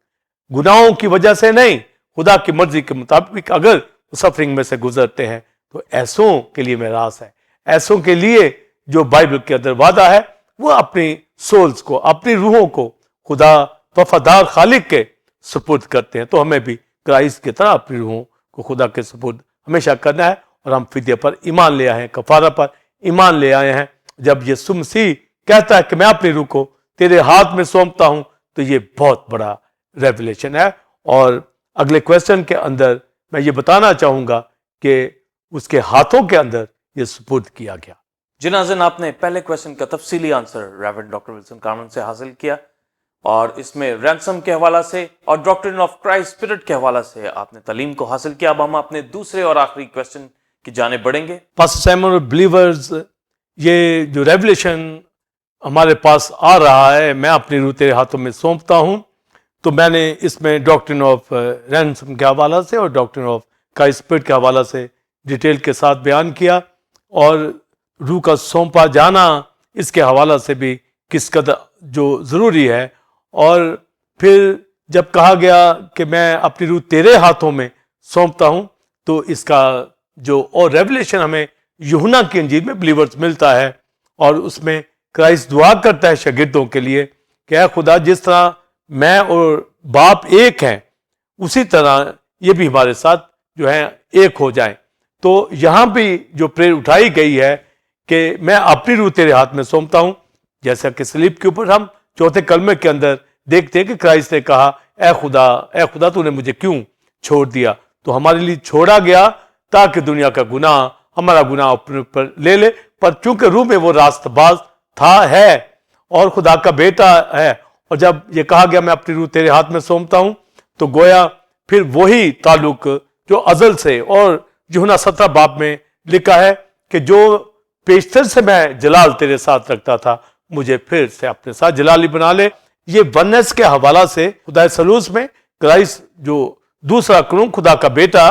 گناہوں کی وجہ سے نہیں, خدا کی مرضی کے مطابق اگر سفرنگ میں سے گزرتے ہیں تو ایسوں کے لیے میراث ہے. ایسوں کے لیے جو بائبل کے اندر وعدہ ہے وہ اپنی سولز کو, اپنی روحوں کو خدا وفادار خالق کے سپرد کرتے ہیں. تو ہمیں بھی کرائسٹ کی طرح اپنی روحوں کو خدا کے سپرد ہمیشہ کرنا ہے. اور ہم فدیہ پر ایمان لے آئے ہیں, کفارہ پر ایمان لے آئے ہیں. جب یسوع مسیح کہتا ہے کہ میں اپنی روح کو تیرے ہاتھ میں سونپتا ہوں تو یہ بہت بڑا ریویلیشن ہے. اور اگلے کویسچن کے اندر میں یہ بتانا چاہوں گا کہ اس کے ہاتھوں کے اندر یہ سپرد کیا گیا.
جی ناظرین, آپ نے پہلے کویسچن کا تفصیلی آنسر ریورنڈ ڈاکٹر ولسن کارمن سے حاصل کیا, اور اس میں رینسم کے حوالہ سے اور ڈاکٹرن آف کرائسٹ اسپرٹ کے حوالہ سے آپ نے تعلیم کو حاصل کیا. اب ہم اپنے دوسرے اور آخری کویسچن کی جانب بڑھیں گے.
پاسٹر سائمن اور بلیورز, یہ جو ریولیشن ہمارے پاس آ رہا ہے, میں اپنی روح تیرے ہاتھوں میں سونپتا ہوں, تو میں نے اس میں ڈاکٹرن آف رینسم کے حوالہ سے اور ڈاکٹرن آف کرائسٹ اسپرٹ کے حوالہ سے ڈیٹیل کے ساتھ بیان کیا, اور روح کا سونپا جانا اس کے حوالہ سے بھی کس قدر جو ضروری ہے. اور پھر جب کہا گیا کہ میں اپنی روح تیرے ہاتھوں میں سونپتا ہوں, تو اس کا جو اور ریولیشن ہمیں یوحنا کی انجیل میں بلیورز ملتا ہے, اور اس میں کرائسٹ دعا کرتا ہے شاگردوں کے لیے کہ اے خدا, جس طرح میں اور باپ ایک ہیں اسی طرح یہ بھی ہمارے ساتھ جو ہے ایک ہو جائیں. تو یہاں بھی جو پریئر اٹھائی گئی ہے کہ میں اپنی روح تیرے ہاتھ میں سونپتا ہوں, جیسا کہ سلیب کے اوپر ہم چوتھے کلمے کے اندر دیکھتے ہیں کہ کرائسٹ نے کہا اے خدا تو نے مجھے کیوں چھوڑ دیا. تو ہمارے لیے چھوڑا گیا تاکہ دنیا کا گناہ, ہمارا گناہ اپنے اوپر لے لے, پر چونکہ روح میں وہ راست باز ہے اور خدا کا بیٹا ہے. اور جب یہ کہا گیا میں اپنی روح تیرے ہاتھ میں سونپتا ہوں, تو گویا پھر وہی تعلق جو ازل سے, اور یوحنا 17 باب میں لکھا ہے کہ جو پیشتر سے میں جلال تیرے ساتھ رکھتا تھا مجھے پھر سے اپنے ساتھ جلالی بنا لے. یہ ونس کے حوالہ سے خدا ثالوث میں کرائسٹ جو دوسرا قانون خدا کا بیٹا,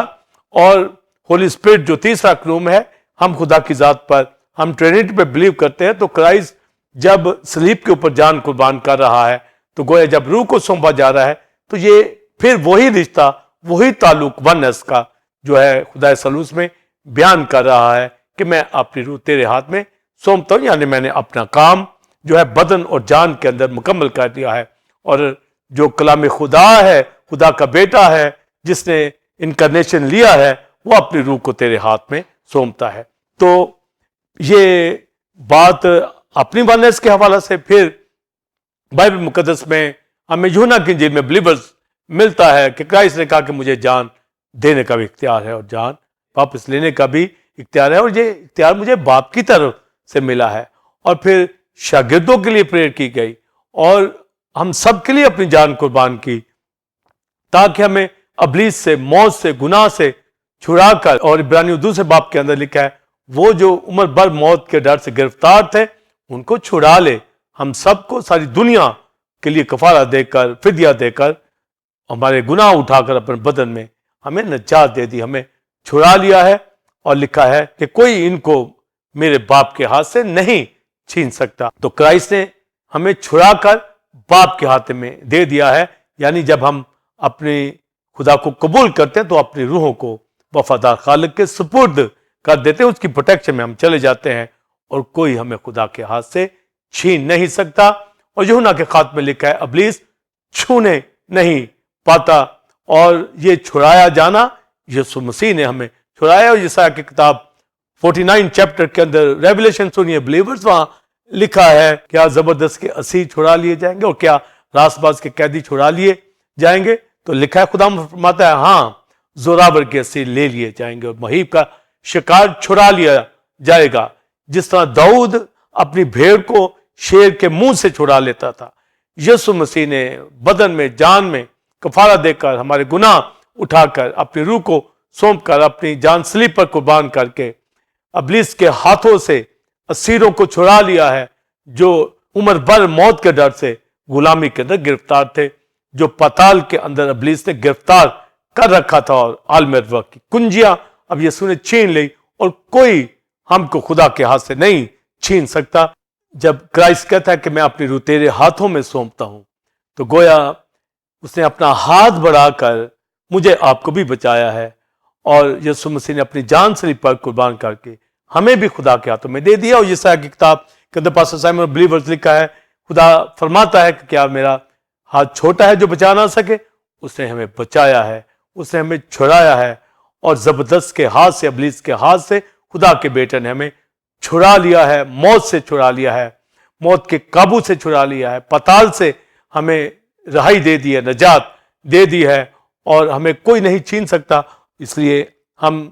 اور ہولی اسپرٹ جو تیسرا قانون ہے, ہم خدا کی ذات پر, ہم ٹرینیٹی پہ بلیو کرتے ہیں. تو کرائسٹ جب صلیب کے اوپر جان قربان کر رہا ہے تو گویا جب روح کو سونپا جا رہا ہے تو یہ پھر وہی رشتہ، وہی تعلق ونس کا جو ہے خدا سلوس میں بیان کر رہا ہے کہ میں اپنی روح تیرے ہاتھ میں سونپتا ہوں، یعنی میں نے اپنا کام جو ہے بدن اور جان کے اندر مکمل کر دیا ہے، اور جو کلام خدا ہے، خدا کا بیٹا ہے جس نے انکارنیشن لیا ہے، وہ اپنی روح کو تیرے ہاتھ میں سونپتا ہے۔ تو یہ بات اپنی ونس کے حوالے سے پھر بائبل مقدس میں ہمیں یوحنا کی انجیل میں بلیورز ملتا ہے کہ کرائسٹ نے کہا کہ مجھے جان دینے کا بھی اختیار ہے اور جان واپس لینے کا بھی اختیار ہے، اور یہ اختیار مجھے باپ کی طرف سے ملا ہے۔ اور پھر شاگردوں کے لیے پریئر کی گئی اور ہم سب کے لیے اپنی جان قربان کی تاکہ ہمیں ابلیس سے، موت سے، گناہ سے چھڑا کر، اور عبرانیوں دوسرے باب کے اندر لکھا ہے وہ جو عمر بھر موت کے ڈر سے گرفتار تھے ان کو چھڑا لے۔ ہم سب کو ساری دنیا کے لیے کفارہ دے کر، فدیہ دے کر، ہمارے گناہ اٹھا کر اپنے بدن میں ہمیں نجات دے دی، ہمیں چھڑا لیا ہے، اور لکھا ہے کہ کوئی ان کو میرے باپ کے ہاتھ سے نہیں چھین سکتا۔ تو کرائسٹ نے ہمیں چھڑا کر باپ کے ہاتھ میں دے دیا ہے، یعنی جب ہم اپنے خدا کو قبول کرتے ہیں تو اپنی روحوں کو وفادار خالق کے سپرد کر دیتے ہیں، اس کی پروٹیکشن میں ہم چلے جاتے ہیں، اور کوئی ہمیں خدا کے ہاتھ سے چھین نہیں سکتا۔ اور یوحنا کے خط میں لکھا ہے ابلیس چھونے نہیں پاتا، اور یہ چھڑایا جانا یسوع مسیح نے ہمیں چھڑایا۔ اور یسایہ کی کتاب 49 چیپٹر کے اندر ریویلیشن سنیے بلیورز، وہاں لکھا ہے کیا زبردست کے اسیر چھڑا لیے جائیں گے اور کیا راست باز کے قیدی چھڑا لیے جائیں گے؟ تو لکھا ہے خدا فرماتا ہے ہاں زوراور کے اسیر لے لیے جائیں گے اور مہیب کا شکار چھڑا لیا جائے گا، جس طرح داؤد اپنی بھیڑ کو شیر کے منہ سے چھڑا لیتا تھا۔ یسوع مسیح نے بدن میں، جان میں کفارہ دے کر، ہمارے گناہ اٹھا کر، اپنی روح کو سونپ کر، اپنی جان صلیب پر قربان کر کے ابلیس کے ہاتھوں سے اسیروں کو چھڑا لیا ہے جو عمر بھر موت کے ڈر سے غلامی کے اندر گرفتار تھے، جو پتال کے اندر ابلیس نے گرفتار کر رکھا تھا، اور عالم ارواح کی کنجیاں اب یسوع نے چھین لی، اور کوئی ہم کو خدا کے ہاتھ سے نہیں چھین سکتا۔ جب کرائسٹ کہتا ہے کہ میں اپنی روح تیرے ہاتھوں میں سونپتا ہوں، تو گویا اس نے اپنا ہاتھ بڑھا کر مجھے آپ کو بھی بچایا ہے، اور یسوع مسیح نے اپنی جان صلیب پر قربان کر کے ہمیں بھی خدا کے ہاتھوں میں دے دیا۔ اور یسایہ کی کتاب کے اندر پاسٹر سائمن بلیورز لکھا ہے خدا فرماتا ہے کہ کیا میرا ہاتھ چھوٹا ہے جو بچا نہ سکے؟ اس نے ہمیں بچایا ہے، اس نے ہمیں چھڑایا ہے، اور زبردست کے ہاتھ سے، ابلیس کے ہاتھ سے خدا کے بیٹے نے ہمیں چھڑا لیا ہے، موت سے چھڑا لیا ہے، موت کے قابو سے چھڑا لیا ہے، پتال سے ہمیں رہائی دے دی ہے، نجات دے دی ہے، اور ہمیں کوئی نہیں چھین سکتا۔ اس لیے ہم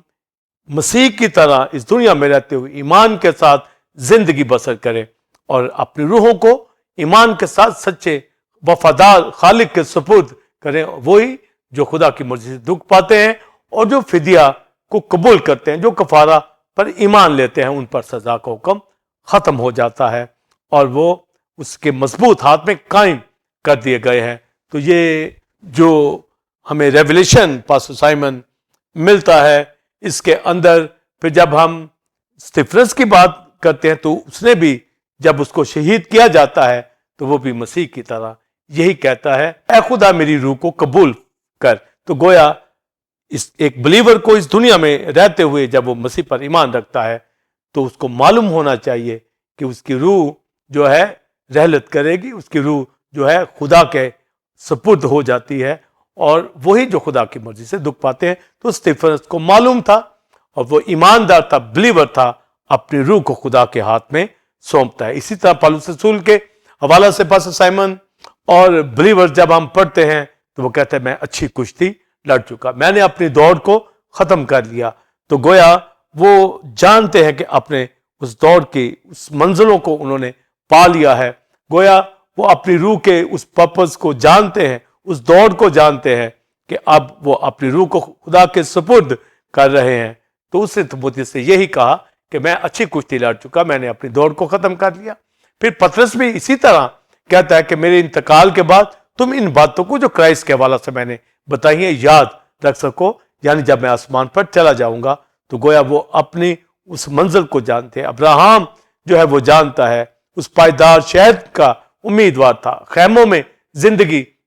مسیح کی طرح اس دنیا میں رہتے ہوئے ایمان کے ساتھ زندگی بسر کریں، اور اپنی روحوں کو ایمان کے ساتھ سچے وفادار خالق کے سپرد کریں، وہی جو خدا کی مرضی سے دکھ پاتے ہیں اور جو فدیہ کو قبول کرتے ہیں، جو کفارہ پر ایمان لیتے ہیں، ان پر سزا کا حکم ختم ہو جاتا ہے اور وہ اس کے مضبوط ہاتھ میں قائم کر دیے گئے ہیں۔ تو یہ جو ہمیں ریویلیشن پاسٹر سائمن ملتا ہے، اس کے اندر پھر جب ہم اسٹیفنس کی بات کرتے ہیں تو اس نے بھی جب اس کو شہید کیا جاتا ہے تو وہ بھی مسیح کی طرح یہی کہتا ہے اے خدا میری روح کو قبول کر۔ تو گویا اس ایک بلیور کو اس دنیا میں رہتے ہوئے جب وہ مسیح پر ایمان رکھتا ہے تو اس کو معلوم ہونا چاہیے کہ اس کی روح جو ہے رحلت کرے گی، اس کی روح جو ہے خدا کے سپرد ہو جاتی ہے، اور وہی جو خدا کی مرضی سے دکھ پاتے ہیں۔ تو اسٹیفنس کو معلوم تھا اور وہ ایماندار تھا، بلیور تھا، اپنی روح کو خدا کے ہاتھ میں سونپتا ہے۔ اسی طرح پالوس رسول کے حوالہ سے پاسٹر سائمن اور بلیور جب ہم پڑھتے ہیں تو وہ کہتے ہیں میں اچھی کشتی لڑ چکا، میں نے اپنی دوڑ کو ختم کر لیا۔ تو گویا وہ جانتے ہیں کہ اپنے اس دوڑ کی اس منزلوں کو انہوں نے پا لیا ہے، گویا وہ اپنی روح کے اس پرپس کو جانتے ہیں، اس دوڑ کو جانتے ہیں کہ اب وہ اپنی روح کو خدا کے سپرد کر رہے ہیں۔ تو اس نے تimotheus سے یہی کہا کہ میں اچھی کشتی لڑ چکا، میں نے اپنی دوڑ کو ختم کر لیا۔ پھر پطرس بھی اسی طرح کہتا ہے کہ میرے انتقال کے بعد تم ان باتوں کو جو کرائسٹ کے حوالہ سے میں نے بتائی ہیں یاد رکھ سکو، یعنی جب میں آسمان پر چلا جاؤں گا۔ تو گویا وہ اپنی اس منزل کو جانتے ہیں۔ ابراہم جو ہے وہ جانتا ہے، اس پائیدار شہد کا امیدوار تھا، خیموں میں زندگی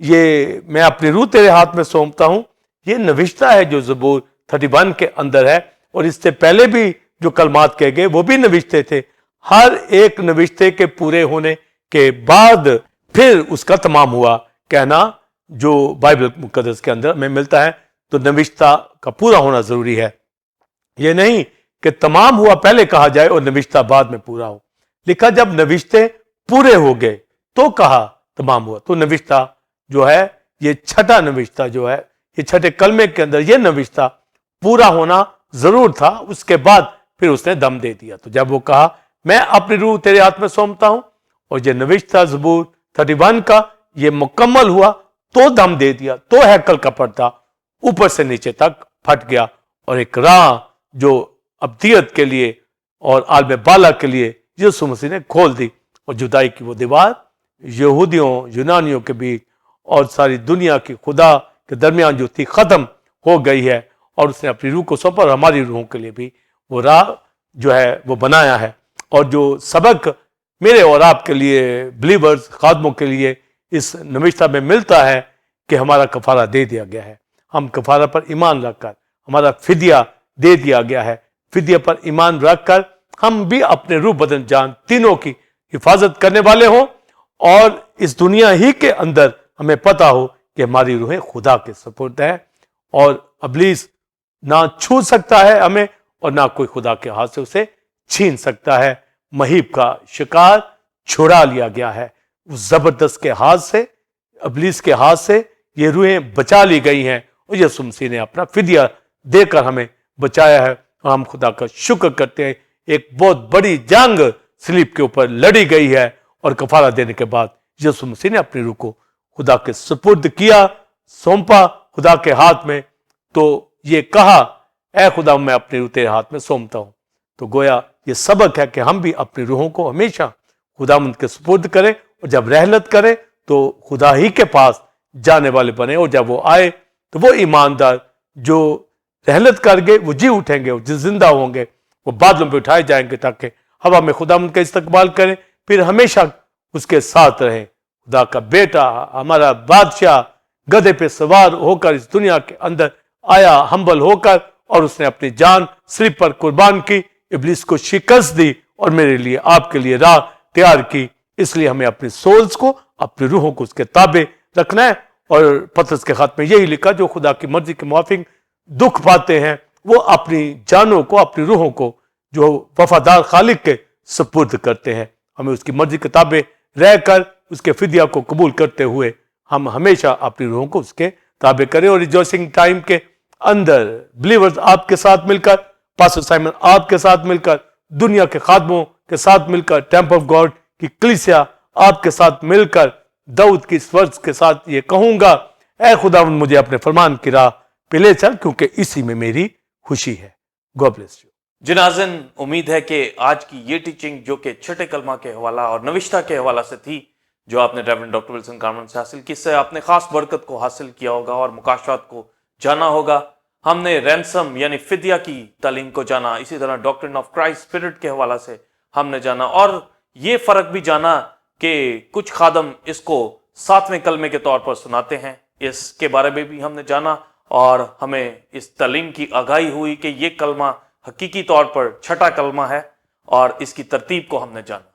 یہ میں اپنی روح تیرے ہاتھ میں سونپتا ہوں، یہ نوشتہ ہے جو زبور 31 کے اندر ہے، اور اس سے پہلے بھی جو کلمات کہے گئے وہ بھی نوشتے تھے۔ ہر ایک نوشتے کے پورے ہونے کے بعد پھر اس کا تمام ہوا کہنا جو بائبل مقدس کے اندر ہمیں ملتا ہے، تو نوشتہ کا پورا ہونا ضروری ہے۔ یہ نہیں کہ تمام ہوا پہلے کہا جائے اور نوشتہ بعد میں پورا ہو، لکھا جب نوشتے پورے ہو گئے تو کہا تمام ہوا۔ تو نوشتہ جو ہے یہ چھٹا نوشتہ جو ہے، یہ چھٹے کلمے کے اندر یہ نوشتہ پورا ہونا ضرور تھا، اس کے بعد پھر اس نے دم دے دیا۔ تو جب وہ کہا میں اپنی روح تیرے ہاتھ میں سونپتا ہوں، اور یہ نوشتہ زبور 31 کا یہ مکمل ہوا تو دم دے دیا، تو ہیکل کا پردہ اوپر سے نیچے تک پھٹ گیا، اور ایک راہ جو ابدیت کے لیے اور عالم بالا کے لیے یسوع مسیح نے کھول دی، اور جدائی کی وہ دیوار یہودیوں یونانیوں کے بیچ اور ساری دنیا کی خدا کے درمیان جو تھی ختم ہو گئی ہے، اور اس نے اپنی روح کو سونپا، اور ہماری روحوں کے لیے بھی وہ راہ جو ہے وہ بنایا ہے۔ اور جو سبق میرے اور آپ کے لیے بلیورز خادموں کے لیے اس نوشتہ میں ملتا ہے کہ ہمارا کفارہ دے دیا گیا ہے، ہم کفارہ پر ایمان رکھ کر، ہمارا فدیہ دے دیا گیا ہے، فدیہ پر ایمان رکھ کر ہم بھی اپنے روح بدن جان تینوں کی حفاظت کرنے والے ہوں، اور اس دنیا ہی کے اندر ہمیں پتہ ہو کہ ہماری روحیں خدا کے سپرد ہیں، اور ابلیس نہ چھو سکتا ہے ہمیں، اور نہ کوئی خدا کے ہاتھ سے اسے چھین سکتا ہے۔ مہیب کا شکار چھڑا لیا گیا ہے، اس زبردست کے ہاتھ سے، ابلیس کے ہاتھ سے یہ روحیں بچا لی گئی ہیں، اور یسوع مسیح نے اپنا فدیہ دے کر ہمیں بچایا ہے، اور ہم خدا کا شکر کرتے ہیں۔ ایک بہت بڑی جنگ صلیب کے اوپر لڑی گئی ہے، اور کفارہ دینے کے بعد یسوع مسیح نے اپنی روح کو خدا کے سپرد کیا، سونپا خدا کے ہاتھ میں، تو یہ کہا اے خدا میں اپنی روح تیرے ہاتھ میں سونپتا ہوں۔ تو گویا یہ سبق ہے کہ ہم بھی اپنی روحوں کو ہمیشہ خداوند کے سپرد کریں، اور جب رحلت کریں تو خدا ہی کے پاس جانے والے بنے، اور جب وہ آئے تو وہ ایماندار جو رحلت کر گئے وہ جی اٹھیں گے، جو زندہ ہوں گے وہ بادلوں پہ اٹھائے جائیں گے، تاکہ ہوا میں خداوند کا استقبال کریں، پھر ہمیشہ اس کے ساتھ رہیں۔ خدا کا بیٹا ہمارا بادشاہ گدھے پہ سوار ہو کر اس دنیا کے اندر آیا، ہمبل ہو کر، اور اس نے اپنی جان صلیب پر قربان کی، ابلیس کو شکست دی، اور میرے لیے آپ کے لیے راہ تیار کی۔ اس لیے ہمیں اپنی سولز کو، اپنی روحوں کو اس کے تابع رکھنا ہے، اور پطرس کے خط میں یہی لکھا جو خدا کی مرضی کے موافق دکھ پاتے ہیں وہ اپنی جانوں کو، اپنی روحوں کو جو وفادار خالق کے سپرد کرتے ہیں۔ ہمیں اس کی مرضی کے تابع رہ کر اس کے فدیہ کو قبول کرتے ہوئے ہم ہمیشہ اپنی روحوں کو اس کے تابع کریں۔ اور ریجوائسنگ ٹائم کے اندر بلیورز آپ کے ساتھ مل کر، پاسٹر سائمن آپ کے ساتھ مل کر، دنیا کے خادموں کے ساتھ مل کر، ٹیمپل آف گاڈ کی کلیسیا آپ کے ساتھ مل کر داؤد کی اس ورز کے ساتھ یہ کہوں گا، اے خداوند مجھے اپنے فرمان کی راہ پہ لے چل، کیونکہ اسی میں میری خوشی ہے۔ God bless you.
جی ناظرین، امید ہے کہ آج کی یہ ٹیچنگ جو کہ چھٹے کلمہ کے حوالہ اور نوشتہ کے حوالہ سے تھی، جو آپ نے ریورنڈ ڈاکٹر ولسن کارمن سے حاصل کی، اس سے آپ نے خاص برکت کو حاصل کیا ہوگا اور مکاشفات کو جانا ہوگا۔ ہم نے رینسم یعنی فدیہ کی تعلیم کو جانا، اسی طرح ڈاکٹرن آف کرائسٹ اسپرٹ کے حوالہ سے ہم نے جانا، اور یہ فرق بھی جانا کہ کچھ خادم اس کو 7ویں کلمے کے طور پر سناتے ہیں، اس کے بارے میں بھی ہم نے جانا، اور ہمیں اس تعلیم کی آگاہی ہوئی کہ یہ کلمہ حقیقی طور پر چھٹا کلمہ ہے، اور اس کی ترتیب کو ہم نے جانا۔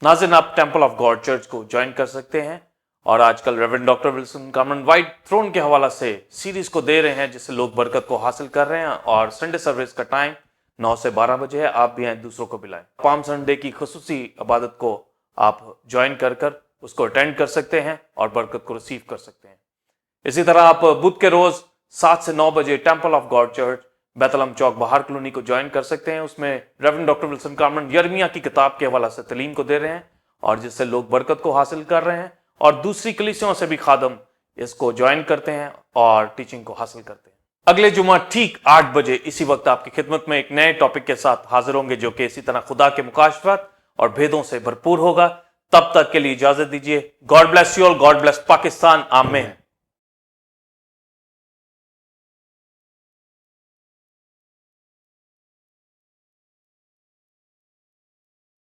ناظرین، آپ ٹیمپل آف گاڈ چرچ کو جوائن کر سکتے ہیں، اور آج کل Reverend Doctor Wilson Carmen White Thrun کے حوالہ سے سیریز کو دے رہے ہیں، جس سے لوگ برکت کو حاصل کر رہے ہیں، اور سنڈے سروس کا ٹائم 9 سے 12 بجے ہے۔ آپ بھی آئیں، دوسروں کو بلائیں۔ پام سنڈے کی خصوصی عبادت کو آپ جوائن کر اس کو اٹینڈ کر سکتے ہیں اور برکت کو ریسیو کر سکتے ہیں۔ اسی طرح آپ بدھ کے روز 7 سے 9 بجے ٹیمپل آف گاڈ چرچ بیت الہم چوک بہار کلونی کو جوائن کر سکتے ہیں۔ اس میں ریورنڈ ڈاکٹر ولسن کارمن یرمیہ کی کتاب کے حوالہ سے تعلیم کو دے رہے ہیں، اور جس سے لوگ برکت کو حاصل کر رہے ہیں، اور دوسری کلیسیوں سے بھی خادم اس کو جوائن کرتے ہیں اور ٹیچنگ کو حاصل کرتے ہیں۔ اگلے جمعہ ٹھیک 8 بجے اسی وقت آپ کی خدمت میں ایک نئے ٹاپک کے ساتھ حاضر ہوں گے، جو کہ اسی طرح خدا کے مکاشفات اور بھیدوں سے بھرپور ہوگا۔ تب تک کے لیے اجازت دیجیے۔ God bless you all, God bless Pakistan, آمین۔